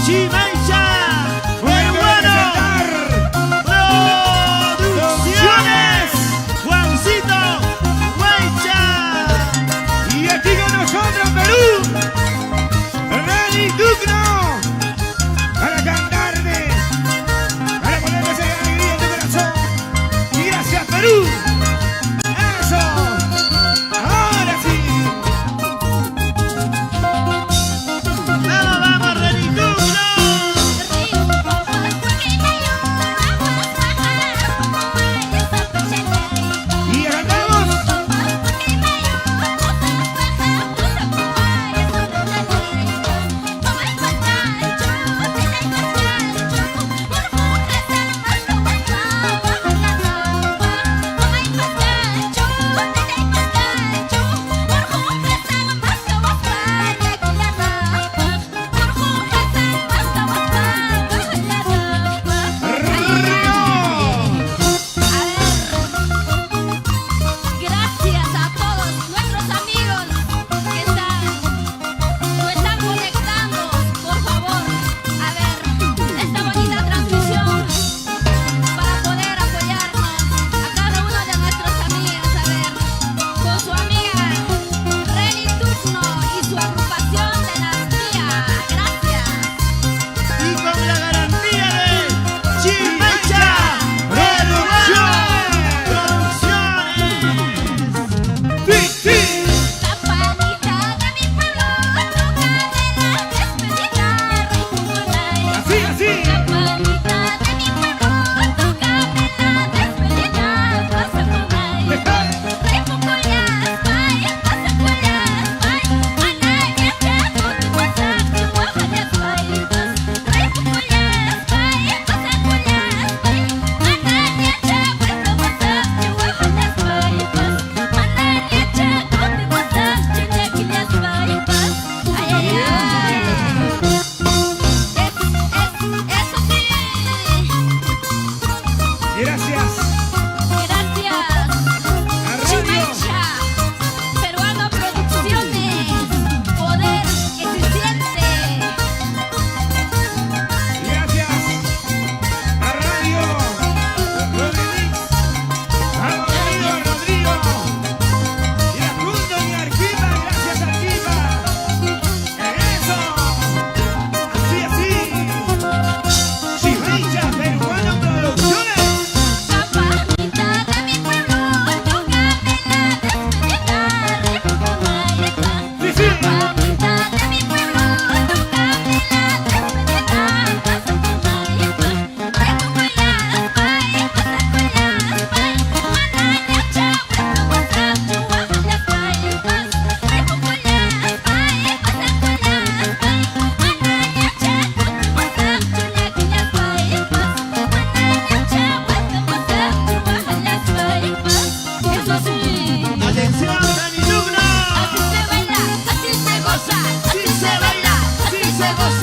Chimaicha, Muy bueno. Producciones, Juancito Maicha. Y aquí con nosotros Perú, Rani Tugno, para cantarte, para ponerle esa alegría en tu corazón. Y gracias Perú. Eso. Ahora sí. Vamos, Rani Tugno. Y cantamos. Gracias a todos nuestros amigos que están conectando, por favor, a ver esta bonita transmisión para poder apoyarnos a cada uno de nuestros amigos, a ver, con su amiga Reni Tugno y su agrupación de las tías. Gracias. Y con la garantía de Chimaicha Producciones. Sí, sí. Campanita de mi pueblo, toca de la despedida, Rey Pumalay. Así, así. Campanita de mi pueblo, toca de la despedida, Rosa Pumalay. Rey Pumalay, Pai, Rosa Pumalay, Pai, Anaya, Chaco, Tihuasac, Chihuahua, Pai, Rey Pumalay, Pai, Rosa Pumalay, Pai, Anaya, Chaco, Tihuasac, Chihuahua, Pai, Anaya, Chaco, Tihuasac, Chilequiles, Pai, ay, ay, ay. Eso sí. Gracias. Gracias. A Radio. Chimaicha, Peruano Producciones, poder eficiente. Gracias a Radio Rodríguez. Vamos, Rodrigo. Y a Junto y Arquiva, gracias Arquiva. Eso. Así, así. Chimaicha, Peruano Producciones. Campanita de mi pueblo, toca de la despedida, Rey Pumalay. Sí, sí. Campanita de mi pueblo, toca de la despedida, Rosa Pumalay. Rey Pumalay, Pai, Rosa Pumalay, Pai, Anaya, Chaco, Tihuasac, Chihuahua, Pai, Rey Pumalay, Pai, Rosa Pumalay, Pai, Anaya, Chaco, Tihuasac, Chilequiles, Pai, Anaya, Chaco, Tihuasac, Chihuahua, Pai. Eso sí. Atención, Rani Tugno. Así se baila, así se goza, así se baila, así se goza.